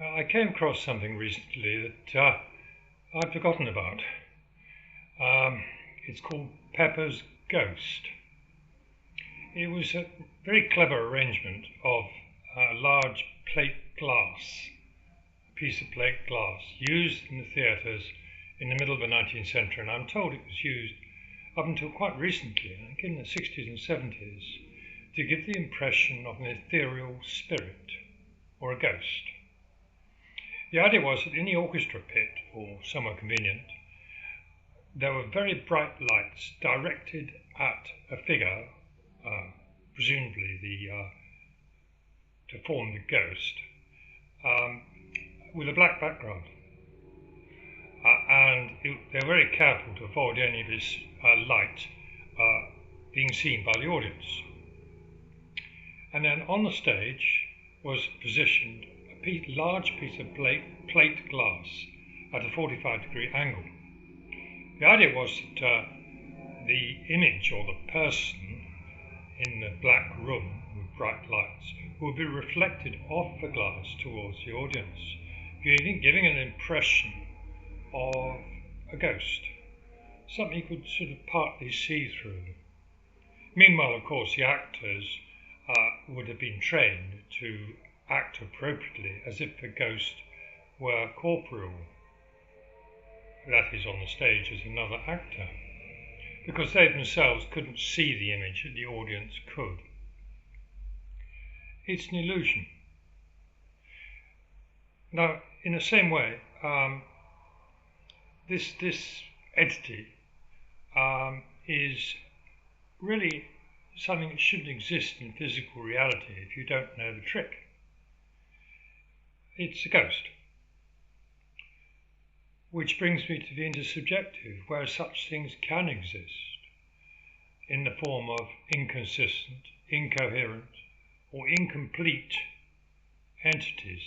I came across something recently that I'd forgotten about. It's called Pepper's Ghost. It was a very clever arrangement of a large plate glass, a piece of plate glass, used in the theatres in the middle of the 19th century, and I'm told it was used up until quite recently, I think in the 60s and 70s, to give the impression of an ethereal spirit or a ghost. The idea was that in the orchestra pit, or somewhere convenient, there were very bright lights directed at a figure, presumably to form the ghost, with a black background. They were very careful to avoid any of this light being seen by the audience. And then on the stage was positioned a large piece of plate glass at a 45-degree angle. The idea was that the image or the person in the black room with bright lights would be reflected off the glass towards the audience, giving an impression of a ghost, something you could sort of partly see through. Meanwhile, of course, the actors would have been trained to act appropriately as if the ghost were corporeal, that is, on the stage as another actor, because they themselves couldn't see the image that the audience could. It's an illusion. Now, in the same way, this entity is really something that shouldn't exist in physical reality if you don't know the trick. It's a ghost. Which brings me to the intersubjective, where such things can exist in the form of inconsistent, incoherent, or incomplete entities.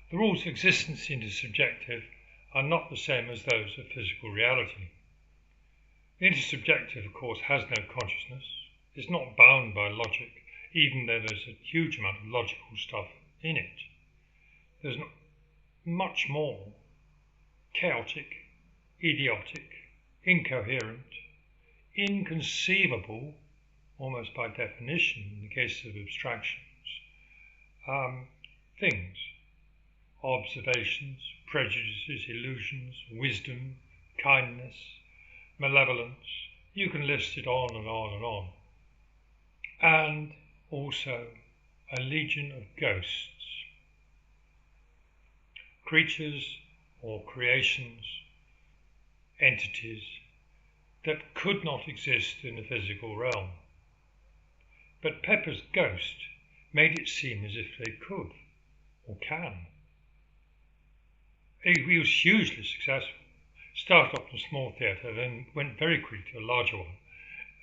The rules of existence intersubjective are not the same as those of physical reality. The intersubjective, of course, has no consciousness. It's not bound by logic, even though there's a huge amount of logical stuff in it. There's not much more chaotic, idiotic, incoherent, inconceivable, almost by definition in the case of abstractions, things, observations, prejudices, illusions, wisdom, kindness, malevolence. You can list it on and on and on. And also a legion of ghosts, creatures or creations, entities that could not exist in the physical realm. But Pepper's ghost made it seem as if they could or can. He was hugely successful. Started off in a small theatre, then went very quickly to a larger one,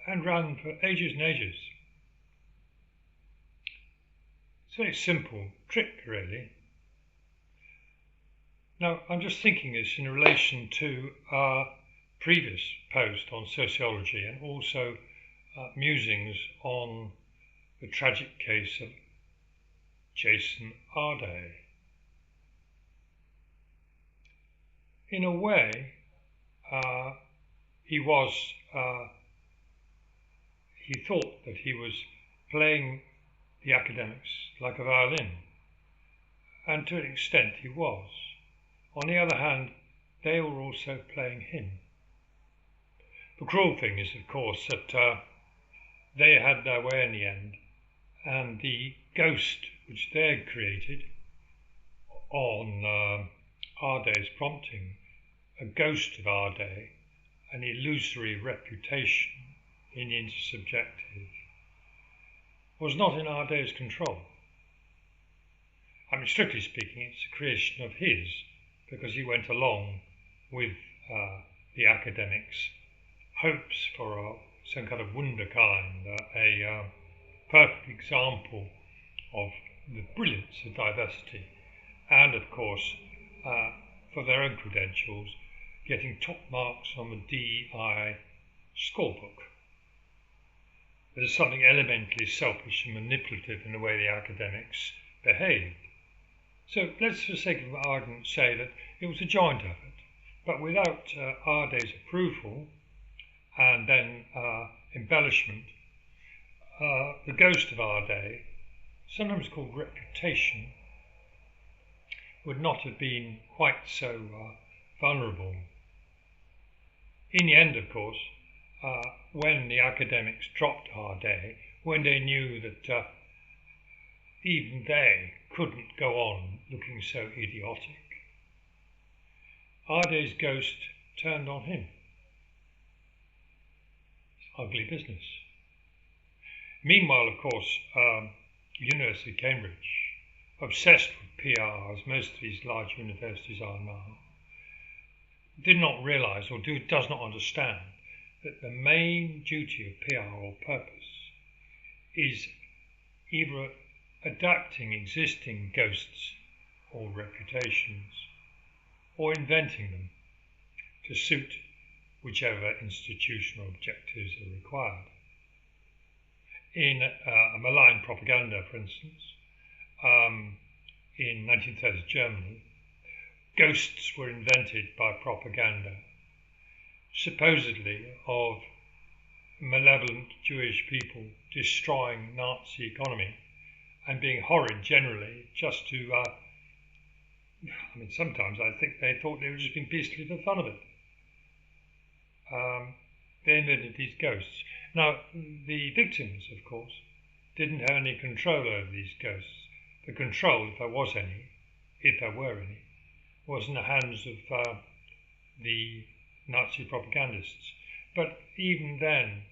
and ran for ages and ages. It's a very simple trick, really. Now, I'm just thinking this in relation to our previous post on sociology and also musings on the tragic case of Jason Arday. In a way, he thought that he was playing the academics like a violin, and to an extent he was. On the other hand, they were also playing him. The cruel thing is, of course, that they had their way in the end, and the ghost which they had created on Arday's prompting, a ghost of Arday, an illusory reputation in the intersubjective, was not in Arday's control. I mean, strictly speaking, it's a creation of his, because he went along with the academics' hopes for some kind of wunderkind, a perfect example of the brilliance of diversity, and of course, for their own credentials, getting top marks on the DI scorebook. There's something elementally selfish and manipulative in the way the academics behaved. So let's, for the sake of argument, say that it was a joint effort, but without Arday's approval and then embellishment, the ghost of Arday, sometimes called reputation, would not have been quite so vulnerable. In the end, of course, when the academics dropped Arday, when they knew that even they couldn't go on looking so idiotic, Arday's ghost turned on him. It's ugly business. Meanwhile, of course, University of Cambridge, obsessed with PR, as most of these large universities are now, did not realise or does not understand that the main duty of PR or purpose is either adapting existing ghosts or reputations or inventing them to suit whichever institutional objectives are required. In malign propaganda, for instance, in 1930s Germany, ghosts were invented by propaganda, supposedly of malevolent Jewish people destroying Nazi economy and being horrid generally, just to, sometimes I think they thought they were just being beastly for the fun of it. They invented these ghosts. Now, the victims, of course, didn't have any control over these ghosts. The control, if there were any, was in the hands of the Nazi propagandists. But even then,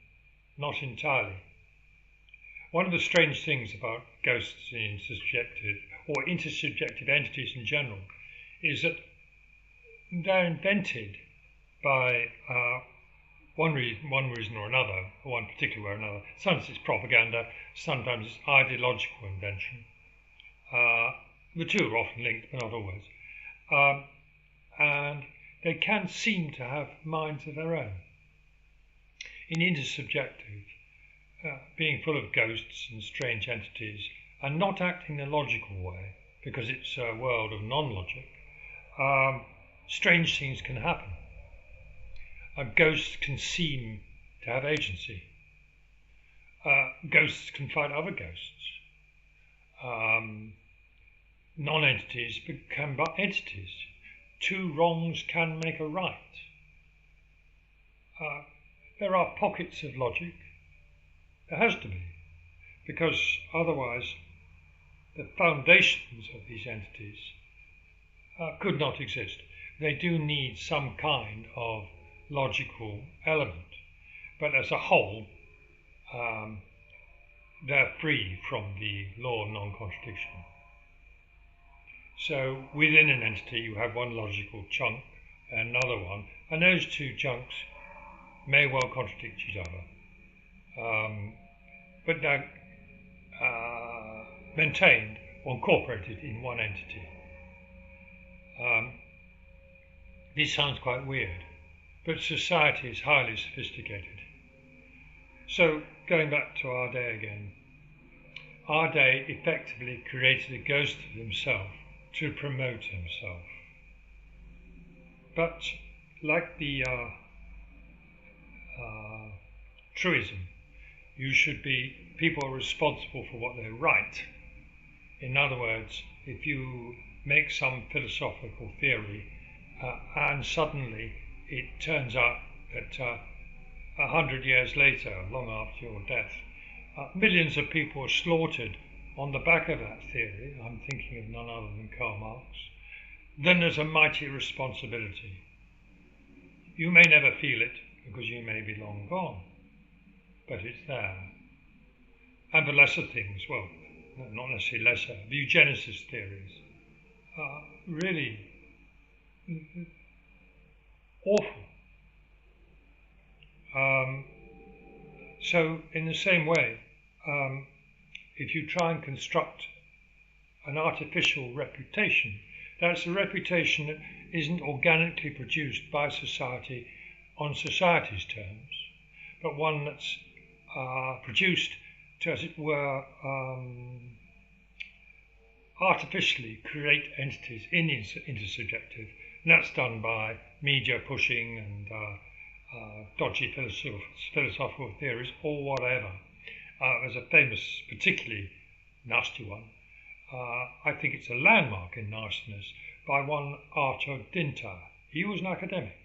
not entirely. One of the strange things about ghosts in intersubjective entities in general is that they're invented by one reason or another, or one particular way or another. Sometimes it's propaganda, sometimes it's ideological invention. The two are often linked, but not always. And they can seem to have minds of their own. In intersubjective, being full of ghosts and strange entities, and not acting in a logical way, because it's a world of non-logic, strange things can happen. Ghosts can seem to have agency. Ghosts can fight other ghosts. Non-entities become entities. Two wrongs can make a right. There are pockets of logic. There has to be, because otherwise the foundations of these entities could not exist. They do need some kind of logical element, but as a whole, they're free from the law of non-contradiction. So within an entity you have one logical chunk and another one, and those two chunks may well contradict each other, but they're maintained or incorporated in one entity. This sounds quite weird, but society is highly sophisticated. So going back to Arday again, Arday effectively created a ghost of himself to promote himself. But like the truism, people are responsible for what they write. In other words, if you make some philosophical theory and suddenly it turns out that 100 years later, long after your death, millions of people are slaughtered on the back of that theory, I'm thinking of none other than Karl Marx, then there's a mighty responsibility. You may never feel it because you may be long gone, but it's there. And the lesser things, well, not necessarily lesser, the eugenicist theories are really awful. So in the same way, if you try and construct an artificial reputation, that's a reputation that isn't organically produced by society on society's terms, but one that's produced to, as it were, artificially create entities in the intersubjective, and that's done by media pushing and dodgy philosophical theories or whatever. There's a famous, particularly nasty one. I think it's a landmark in nastiness by one Arthur Dinter. He was an academic,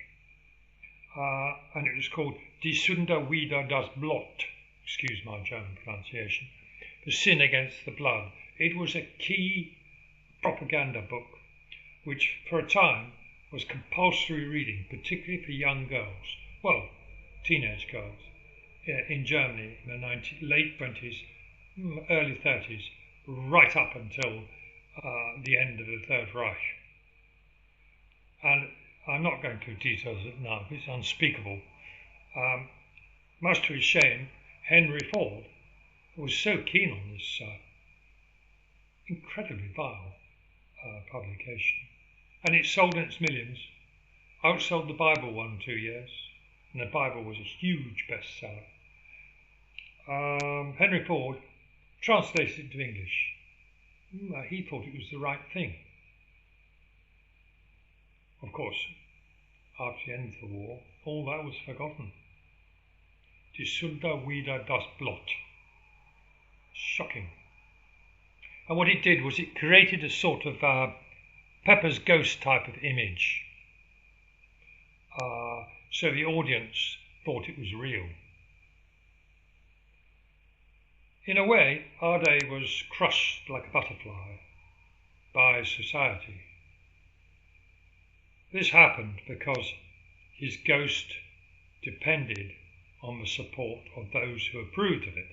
and it was called Die Sünde wider das Blut. Excuse my German pronunciation. The Sin Against the Blood. It was a key propaganda book, which for a time was compulsory reading, particularly for young girls, well, teenage girls, in Germany in the late 20s, early 30s, right up until the end of the Third Reich. And I'm not going through details of it now, it's unspeakable. Much to his shame, Henry Ford was so keen on this incredibly vile publication. And it sold in its millions, outsold the Bible 1 or 2 years, and the Bible was a huge bestseller. Henry Ford translated it into English. He thought it was the right thing. Of course, after the end of the war, all that was forgotten. Die Sünde wider das Blut. Shocking. And what it did was it created a sort of Pepper's Ghost type of image. So the audience thought it was real. In a way, Arday was crushed like a butterfly by society. This happened because his ghost depended on the support of those who approved of it,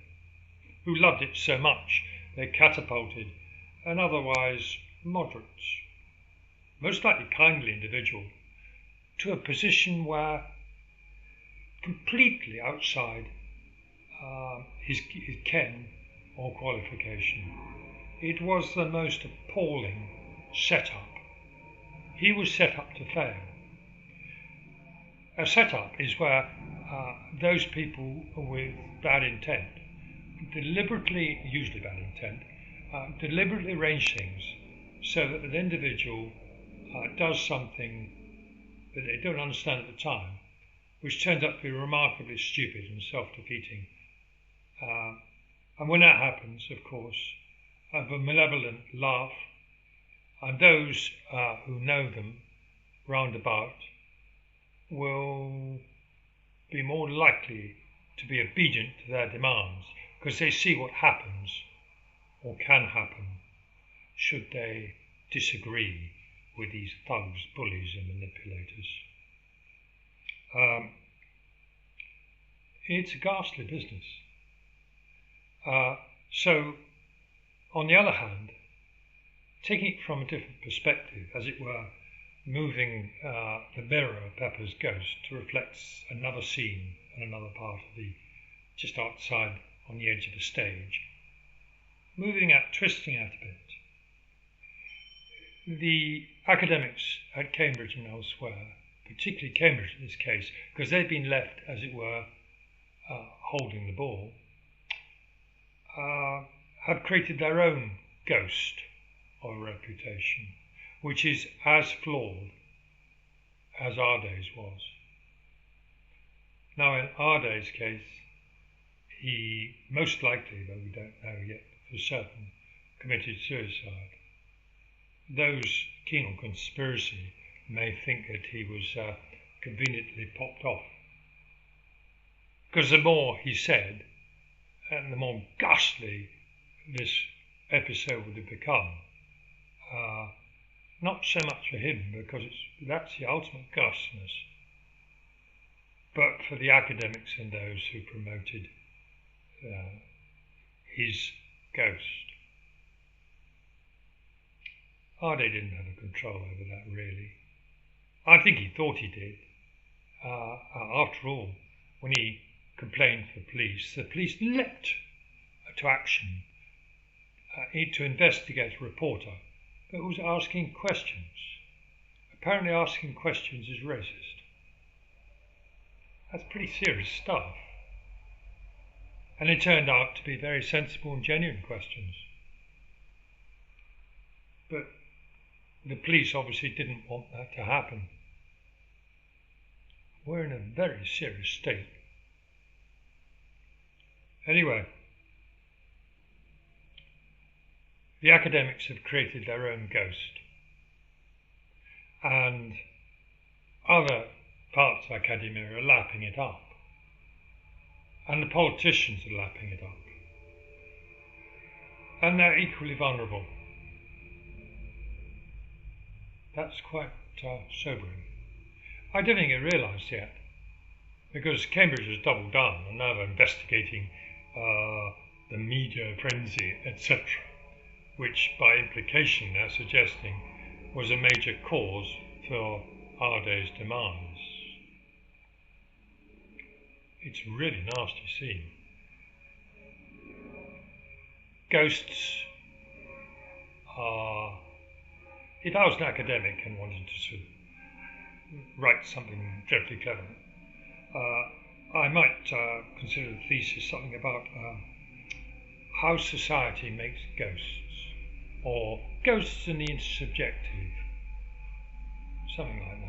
who loved it so much they catapulted an otherwise moderate, most likely kindly individual to a position where, completely outside his ken or qualification, it was the most appalling setup. He was set up to fail. A setup is where those people with bad intent deliberately, usually bad intent, deliberately arrange things so that an individual does something that they don't understand at the time, which turns out to be remarkably stupid and self-defeating. And when that happens, of course, the malevolent laugh, and those who know them round about will be more likely to be obedient to their demands because they see what happens or can happen should they disagree with these thugs, bullies and manipulators. It's a ghastly business. So, on the other hand, taking it from a different perspective, as it were, moving the mirror of Pepper's Ghost to reflect another scene and another part of the, just outside on the edge of the stage, twisting out a bit. The academics at Cambridge and elsewhere, particularly Cambridge in this case, because they've been left, as it were, holding the ball, have created their own ghost of reputation, which is as flawed as Arday's was. Now, in Arday's case, he most likely, though we don't know yet for certain, committed suicide. Those keen on conspiracy may think that he was conveniently popped off, because the more he said, and the more ghastly this episode would have become, not so much for him, because that's the ultimate ghastliness, but for the academics and those who promoted his ghost. Arday didn't have a control over that, really. I think he thought he did. After all, when he complained to the police leapt to action to investigate a reporter that was asking questions. Apparently asking questions is racist. That's pretty serious stuff. And it turned out to be very sensible and genuine questions. But the police obviously didn't want that to happen. We're in a very serious state. Anyway, the academics have created their own ghost, and other parts of academia are lapping it up, and the politicians are lapping it up, and they're equally vulnerable. That's quite sobering. I don't think it realised yet, because Cambridge has doubled down and now they're investigating the media frenzy, etc., which by implication they're suggesting was a major cause for Arday's demise. It's really nasty scene. Ghosts are... If I was an academic and wanted to sort of write something dreadfully clever, I might consider the thesis something about how society makes ghosts, or ghosts in the intersubjective, something like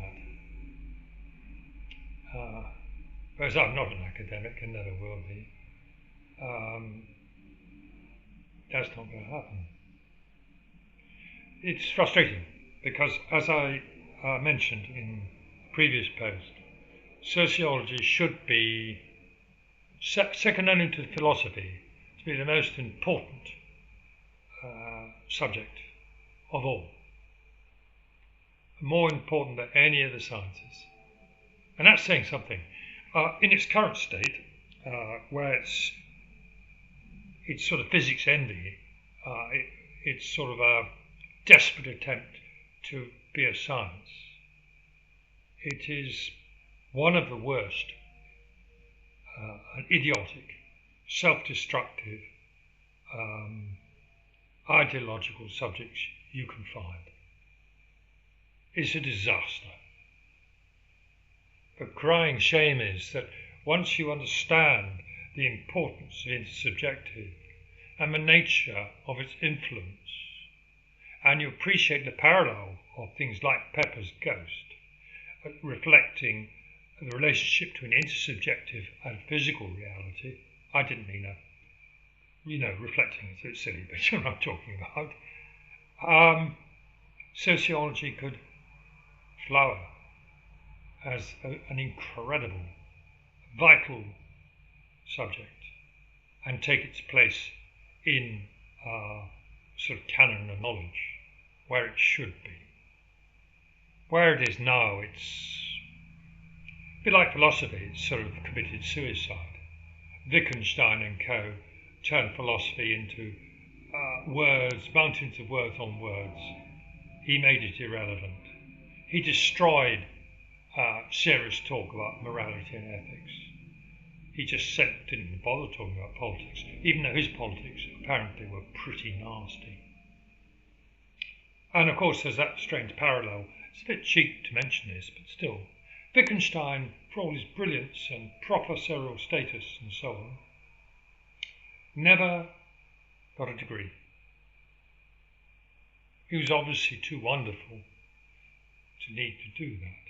that. Whereas I'm not an academic and never will be, that's not going to happen. It's frustrating because, as I mentioned in the previous post, sociology should be second only to philosophy to be the most important subject of all, more important than any of the sciences, and that's saying something. In its current state, where it's sort of physics envy, it's sort of a desperate attempt to be a science. It is one of the worst, idiotic, self-destructive, ideological subjects you can find. It's a disaster. The crying shame is that once you understand the importance of intersubjective and the nature of its influence, and you appreciate the parallel of things like Pepper's Ghost, reflecting the relationship between intersubjective and physical reality. I didn't mean that. Reflecting is a bit silly, but you know what I'm talking about. Sociology could flower as an incredible, vital subject and take its place in sort of canon of knowledge, where it should be. Where it is now, it's a bit like philosophy, it's sort of committed suicide. Wittgenstein and co. turned philosophy into words, mountains of words on words. He made it irrelevant. He destroyed serious talk about morality and ethics. He just didn't bother talking about politics, even though his politics apparently were pretty nasty. And of course there's that strange parallel. It's a bit cheap to mention this, but still, Wittgenstein, for all his brilliance and professorial status and so on, never got a degree. He was obviously too wonderful to need to do that.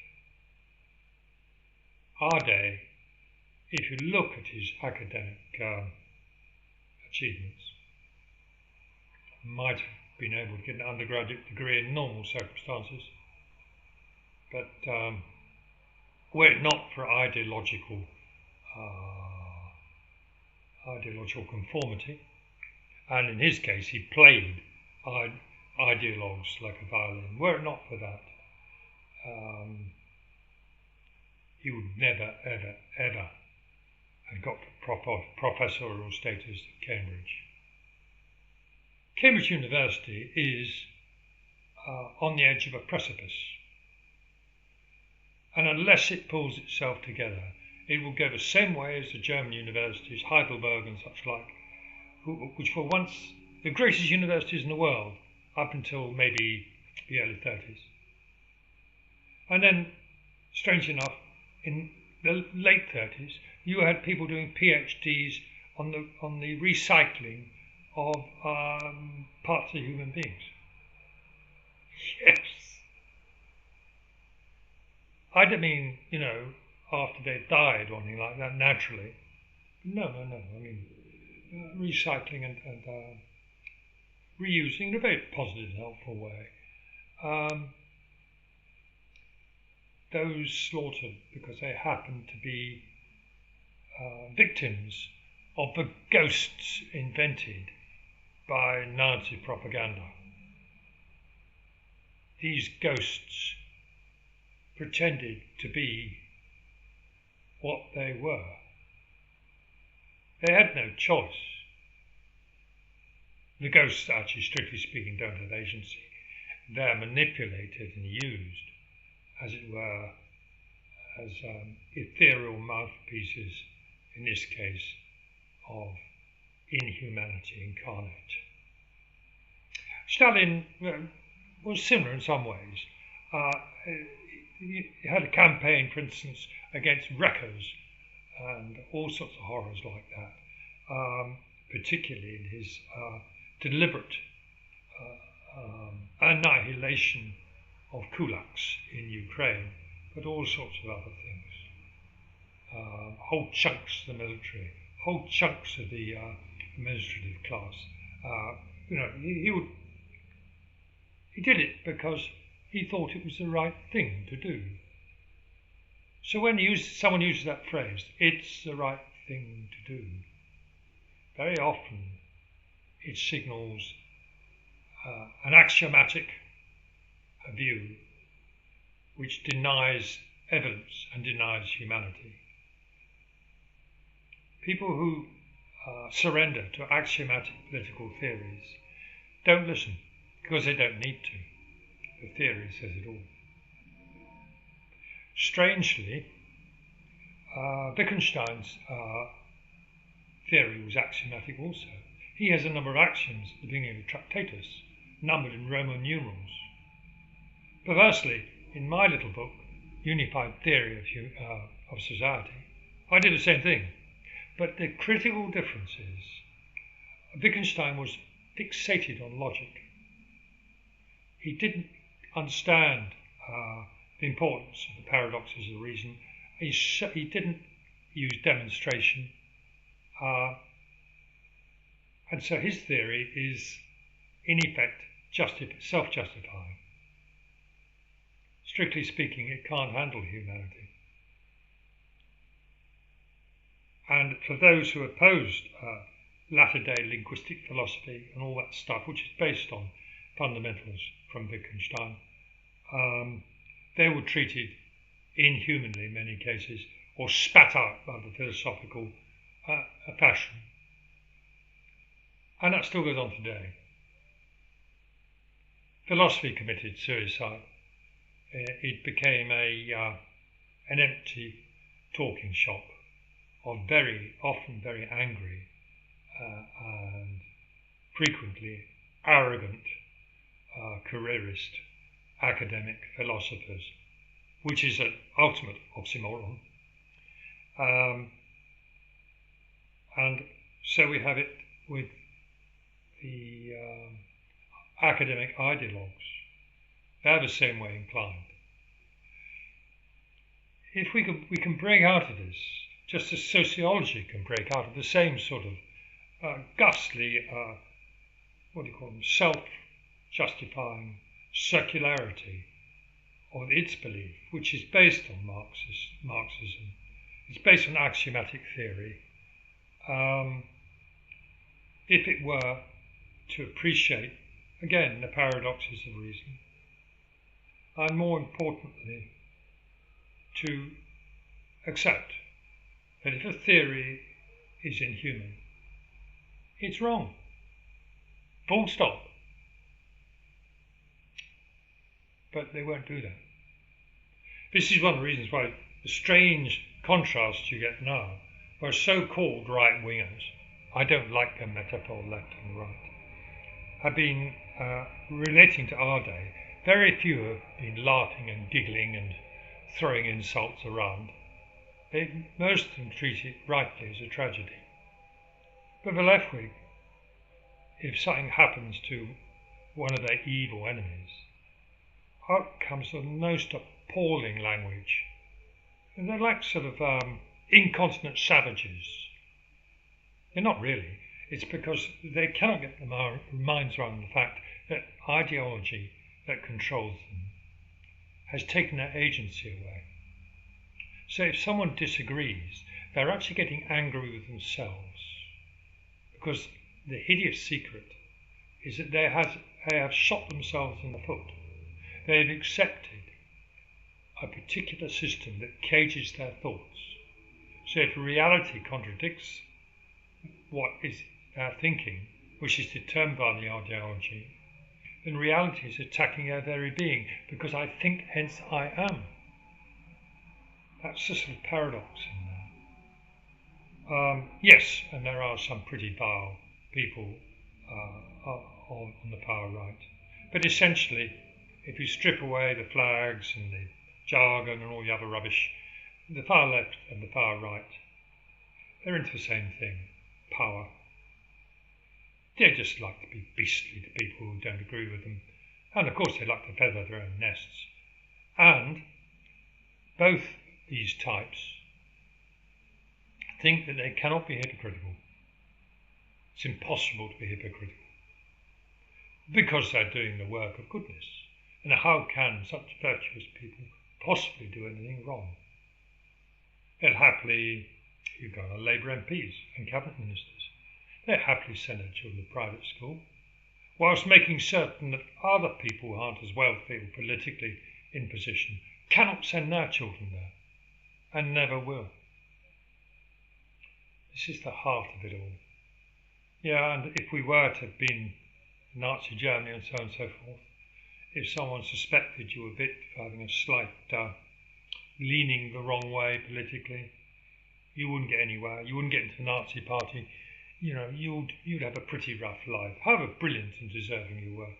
Arday, if you look at his academic achievements, might have been able to get an undergraduate degree in normal circumstances, but were it not for ideological conformity, and in his case he played ideologues like a violin, were it not for that, he would never, ever, ever have got professorial status at Cambridge. Cambridge University is on the edge of a precipice, and unless it pulls itself together, it will go the same way as the German universities, Heidelberg and such like, which were once the greatest universities in the world up until maybe the early 30s. And then, strange enough, in the late 30s, you had people doing PhDs on the recycling of parts of human beings. I don't mean, after they died or anything like that, naturally. No. I mean, recycling and reusing in a very positive and helpful way. Those slaughtered because they happened to be victims of the ghosts invented by Nazi propaganda. These ghosts pretended to be what they were. They had no choice. The ghosts, actually, strictly speaking, don't have agency. They're manipulated and used, as it were, as ethereal mouthpieces, in this case, of inhumanity incarnate. Stalin was similar in some ways. He had a campaign, for instance, against wreckers and all sorts of horrors like that, particularly in his deliberate annihilation of kulaks in Ukraine, but all sorts of other things. Whole chunks of the military, whole chunks of the administrative class. He did it because he thought it was the right thing to do. So when someone uses that phrase, it's the right thing to do, very often it signals an axiomatic view which denies evidence and denies humanity. People who surrender to axiomatic political theories don't listen because they don't need to. The theory says it all. Strangely, Wittgenstein's theory was axiomatic also. He has a number of axioms at the beginning of the Tractatus, numbered in Roman numerals. Perversely, in my little book, Unified Theory of Society, I did the same thing. But the critical difference is Wittgenstein was fixated on logic. He didn't understand the importance of the paradoxes of reason. He didn't use demonstration. And so his theory is, in effect, self-justifying. Strictly speaking, it can't handle humanity. And for those who opposed latter-day linguistic philosophy and all that stuff, which is based on fundamentals from Wittgenstein, they were treated inhumanly in many cases, or spat out by the philosophical fashion. And that still goes on today. Philosophy committed suicide. It became an empty talking shop of often very angry and frequently arrogant careerist academic philosophers, which is an ultimate oxymoron. And so we have it with the academic ideologues. They're the same way inclined. If we can break out of this, just as sociology can break out of the same sort of ghastly, self-justifying circularity of its belief, which is based on Marxism. It's based on axiomatic theory. If it were to appreciate, again, the paradoxes of reason, and more importantly, to accept that if a theory is inhuman, it's wrong. Full stop. But they won't do that. This is one of the reasons why the strange contrasts you get now, where so-called right-wingers, I don't like the metaphor left and right, have been relating to Arday. Very few have been laughing and giggling and throwing insults around. Most of them treat it rightly as a tragedy. But the left wing, if something happens to one of their evil enemies, out comes the most appalling language. And they're like sort of incontinent savages. They're not really. It's because they cannot get their minds around the fact that ideology that controls them has taken their agency away. So if someone disagrees, they're actually getting angry with themselves, because the hideous secret is that they have shot themselves in the foot. They've accepted a particular system that cages their thoughts. So if reality contradicts what is their thinking, which is determined by the ideology, then reality is attacking their very being, because I think, hence I am. That's the sort of paradox in there. Yes, and there are some pretty vile people on the far right. But essentially, if you strip away the flags and the jargon and all the other rubbish, the far left and the far right, they're into the same thing, power. They just like to be beastly to people who don't agree with them. And of course they like to feather their own nests. And both these types think that they cannot be hypocritical. It's impossible to be hypocritical, because they're doing the work of goodness. And how can such virtuous people possibly do anything wrong? They'll happily, you've got Labour MPs and cabinet ministers, they'll happily send their children to private school, whilst making certain that other people who aren't as wealthy or politically in position cannot send their children there, and never will. This is the heart of it all. Yeah, and if we were to have been Nazi Germany and so on and so forth, if someone suspected you a bit of having a slight leaning the wrong way politically, you wouldn't get anywhere. You wouldn't get into the Nazi party. You know, you'd have a pretty rough life, however brilliant and deserving you were.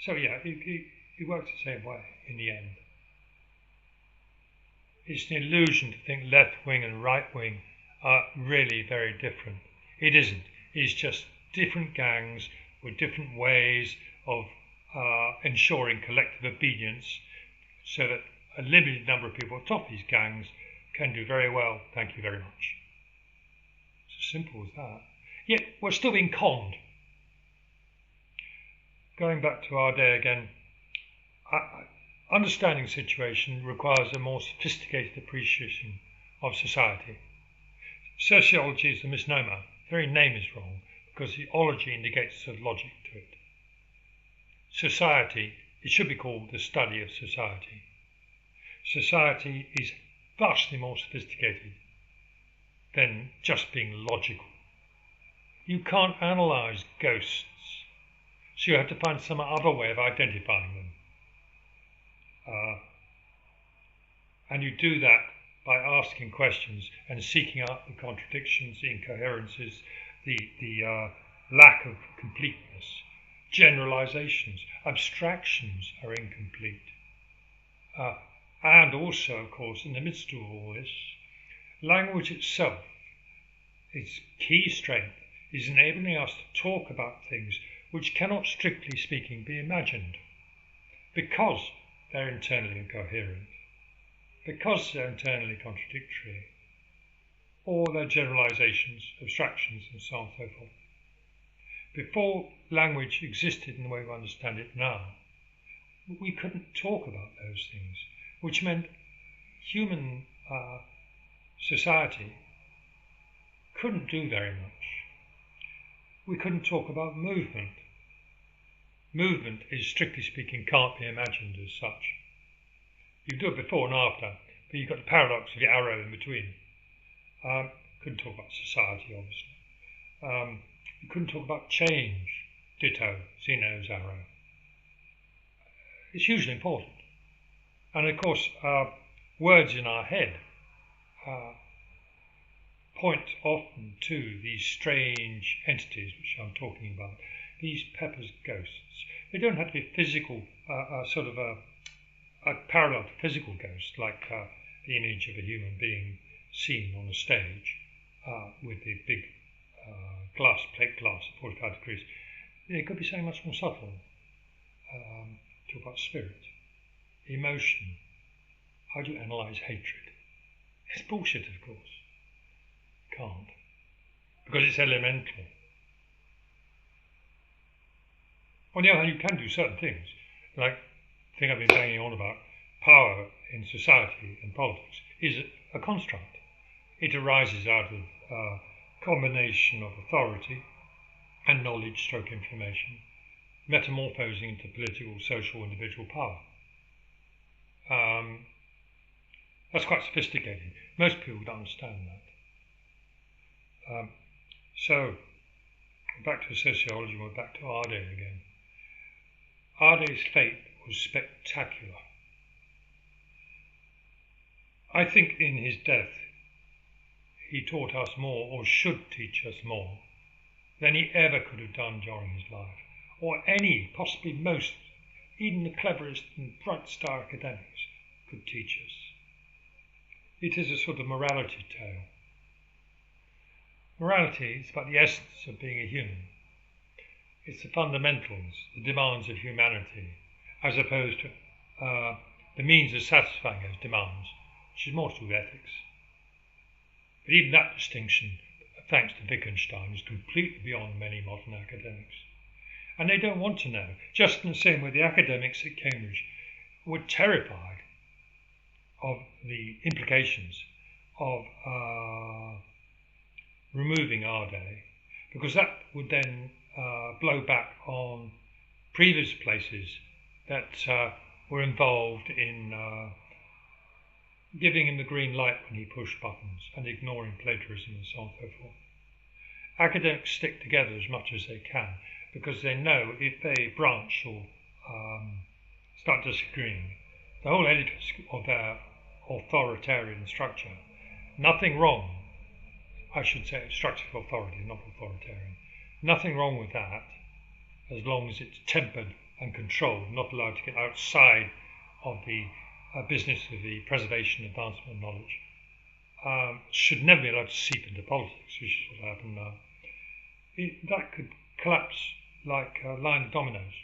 So yeah, it works the same way in the end. It's an illusion to think left wing and right wing are really very different. It isn't. It's just different gangs with different ways of ensuring collective obedience, so that a limited number of people atop these gangs can do very well. Thank you very much. It's as simple as that. Yet we're still being conned. Going back to Arday again, understanding the situation requires a more sophisticated appreciation of society. Sociology is a misnomer. The very name is wrong, because the ology indicates a logic to it. Society, it should be called the study of society. Society is vastly more sophisticated than just being logical. You can't analyse ghosts, so you have to find some other way of identifying them. And you do that by asking questions and seeking out the contradictions, the incoherences, the lack of completeness. Generalizations, abstractions are incomplete. And also, of course, in the midst of all this, language itself, its key strength, is enabling us to talk about things which cannot, strictly speaking, be imagined, because they're internally incoherent, because they're internally contradictory, or they're generalizations, abstractions, and so on and so forth. Before language existed in the way we understand it now, we couldn't talk about those things, which meant human society couldn't do very much. We couldn't talk about movement. Movement is, strictly speaking, can't be imagined as such. You do it before and after, but you've got the paradox of the arrow in between. Couldn't talk about society, obviously. You couldn't talk about change, ditto, Zeno's arrow. It's hugely important. And of course, words in our head point often to these strange entities which I'm talking about, these Pepper's ghosts. They don't have to be physical, sort of a parallel to physical ghosts, like the image of a human being seen on a stage with the big plate glass at 45 degrees. It could be something much more subtle. Talk about spirit, emotion, How do you analyse hatred? It's bullshit, of course. Can't. Because it's elemental. On the other hand, you can do certain things, like the thing I've been banging on about, power in society and politics is a construct. It arises out of a combination of authority and knowledge stroke information, metamorphosing into political, social, individual power. That's quite sophisticated. Most people don't understand that. So, back to sociology, we're back to Arday again. Arday's fate was spectacular. I think in his death, he taught us more, or should teach us more, than he ever could have done during his life, or any, possibly most, even the cleverest and bright star academics could teach us. It is a sort of morality tale. Morality is about the essence of being a human. It's the fundamentals, the demands of humanity, as opposed to the means of satisfying those demands, which is more to do with ethics. But even that distinction, thanks to Wittgenstein, is completely beyond many modern academics. And they don't want to know, just in the same way the academics at Cambridge were terrified of the implications of removing Arday, because that would then blow back on previous places that were involved in giving him the green light when he pushed buttons and ignoring plagiarism and so on and so forth. Academics stick together as much as they can because they know if they branch or start disagreeing, the whole edifice of their authoritarian structure, nothing wrong, I should say structure of authority, not authoritarian, nothing wrong with that as long as it's tempered and controlled, not allowed to get outside of the business of the preservation and advancement of knowledge, should never be allowed to seep into politics, which is what happened now. That could collapse like a line of dominoes,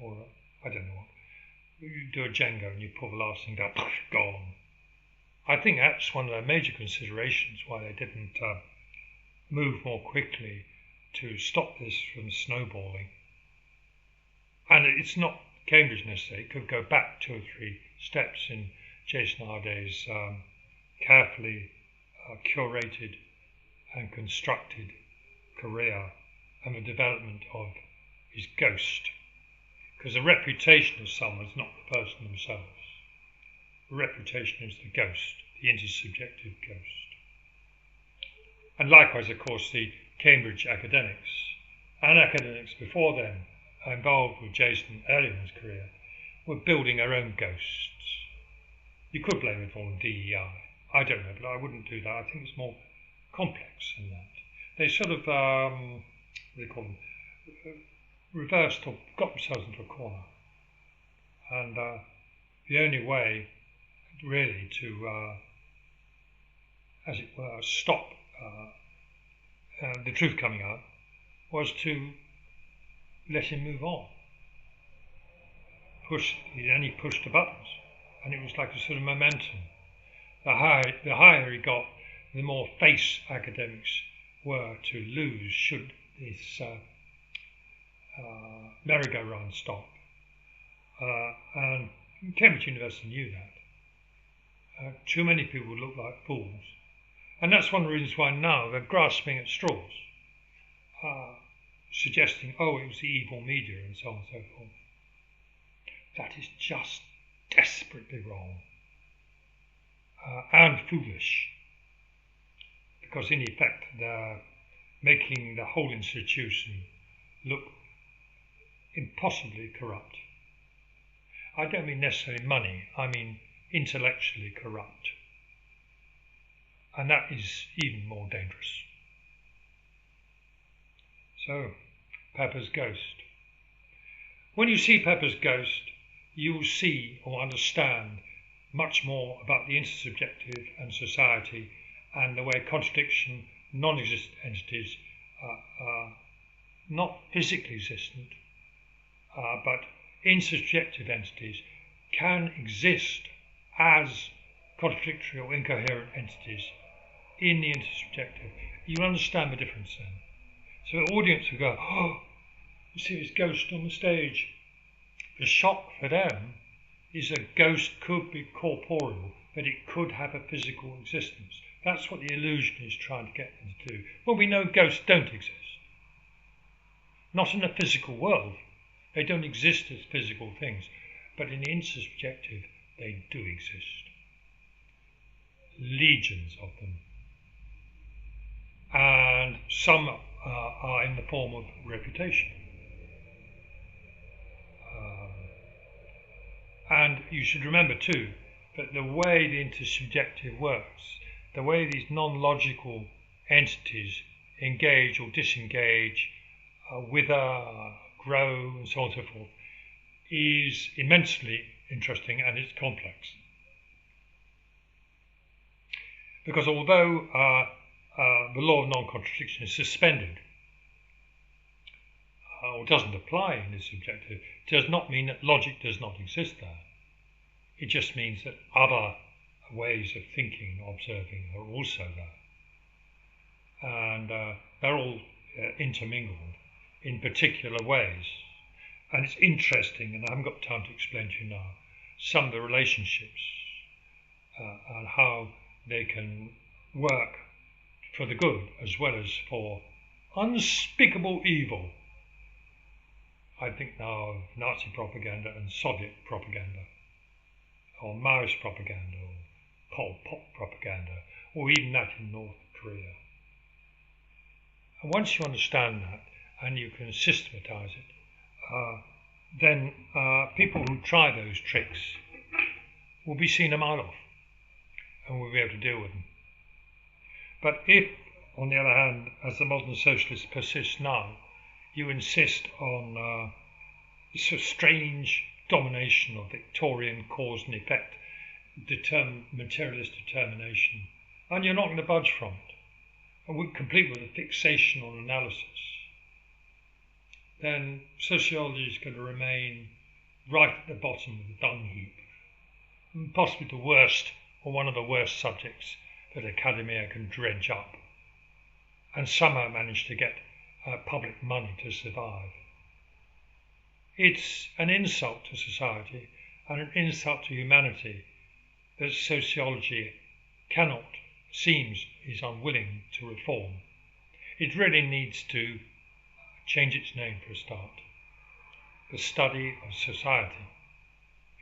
or I don't know what. You do a Jenga and you pull the last thing down, gone. I think that's one of the major considerations why they didn't move more quickly to stop this from snowballing. And it's not Cambridge necessarily, it could go back 2 or 3 steps in Jason Arday's carefully curated and constructed career and the development of his ghost. Because the reputation of someone is not the person themselves. The reputation is the ghost, the intersubjective ghost. And likewise, of course, the Cambridge academics and academics before them involved with Jason early in his career were building their own ghosts. You could blame it on DEI. I don't know, but I wouldn't do that. I think it's more complex than that. They sort of, what do they call them, reversed or got themselves into a corner. And the only way really to, as it were, stop the truth coming out was to let him move on. He pushed the buttons, and it was like a sort of momentum. The higher he got, the more face academics were to lose should this merry-go-round stop. And Cambridge University knew that. Too many people would look like fools. And that's one of the reasons why now they're grasping at straws, suggesting, oh, it was the evil media and so on and so forth. That is just desperately wrong and foolish, because in effect they're making the whole institution look impossibly corrupt. I don't mean necessarily money, I mean intellectually corrupt. And that is even more dangerous. So, Pepper's Ghost. When you see Pepper's Ghost, you will see or understand much more about the intersubjective and society and the way contradiction, non-existent entities are not physically existent, but intersubjective entities can exist as contradictory or incoherent entities in the intersubjective, you understand the difference then. So the audience will go, oh, you see this ghost on the stage. The shock for them is a ghost could be corporeal, but it could have a physical existence. That's what the illusion is trying to get them to do. Well, we know ghosts don't exist. Not in the physical world. They don't exist as physical things. But in the intersubjective, they do exist. Legions of them. And some are in the form of reputation. And you should remember too, that the way the intersubjective works, the way these non-logical entities engage or disengage, wither, grow, and so on and so forth, is immensely interesting, and it's complex. Because although the law of non-contradiction is suspended, or doesn't apply in this subjective, does not mean that logic does not exist there. It just means that other ways of thinking, observing, are also there. And they're all intermingled in particular ways. And it's interesting, and I haven't got time to explain to you now, some of the relationships and how they can work for the good as well as for unspeakable evil. I think now of Nazi propaganda and Soviet propaganda, or Maoist propaganda, or Pol Pot propaganda, or even that in North Korea. And once you understand that and you can systematize it, then people who try those tricks will be seen a mile off and we'll be able to deal with them. But if, on the other hand, as the modern socialists persist now, you insist on this strange domination of Victorian cause and effect, materialist determination, and you're not going to budge from it, and complete with a fixation on analysis, then sociology is going to remain right at the bottom of the dung heap, possibly the worst or one of the worst subjects that academia can dredge up and somehow manage to get public money to survive. It's an insult to society and an insult to humanity that sociology is unwilling to reform. It really needs to change its name for a start. The study of society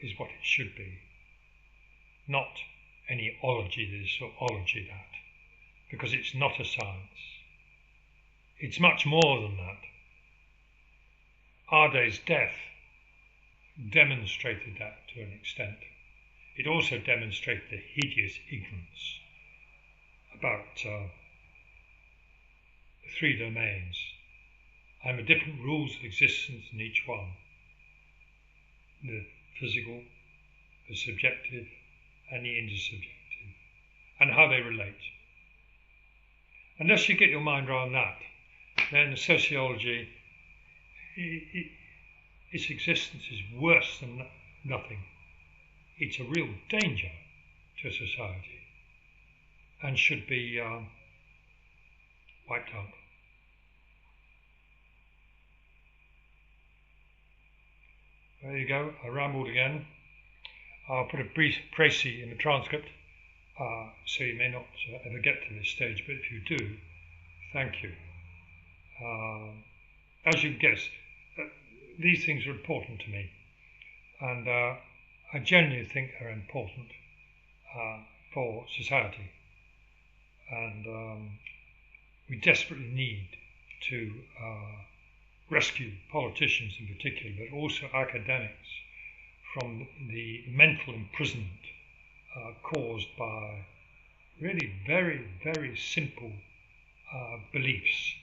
is what it should be, not any ology this or ology that, because it's not a science. It's much more than that. Arday's death demonstrated that to an extent. It also demonstrated the hideous ignorance about the three domains and the different rules of existence in each one. The physical, the subjective, and the intersubjective, and how they relate. Unless you get your mind around that, then sociology, its existence is worse than nothing. It's a real danger to society and should be wiped out. There you go, I rambled again. I'll put a brief précis in the transcript, so you may not ever get to this stage, but if you do, thank you. As you can guess, these things are important to me, and I genuinely think they're important for society, and we desperately need to rescue politicians in particular, but also academics, from the mental imprisonment caused by really very, very simple beliefs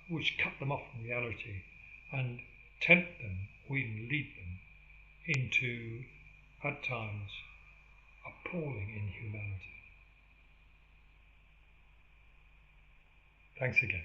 which cut them off from reality and tempt them or even lead them into, at times, appalling inhumanity. Thanks again.